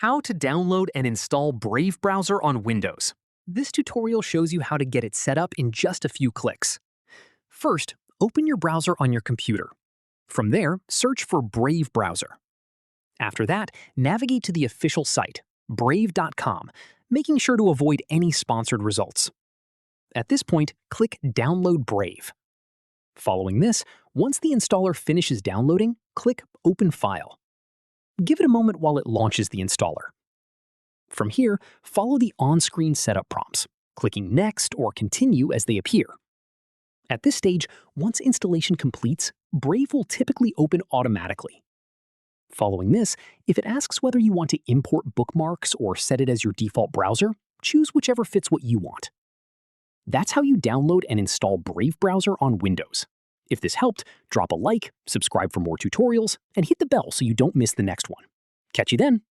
How to download and install Brave browser on Windows. This tutorial shows you how to get it set up in just a few clicks. First, open your browser on your computer. From there, search for Brave browser. After that, navigate to the official site, brave.com, making sure to avoid any sponsored results. At this point, click Download Brave. Following this, once the installer finishes downloading, click Open File. Give it a moment while it launches the installer. From here, follow the on-screen setup prompts, clicking Next or Continue as they appear. At this stage, once installation completes, Brave will typically open automatically. Following this, if it asks whether you want to import bookmarks or set it as your default browser, choose whichever fits what you want. That's how you download and install Brave browser on Windows. If this helped, drop a like, subscribe for more tutorials, and hit the bell so you don't miss the next one. Catch you then!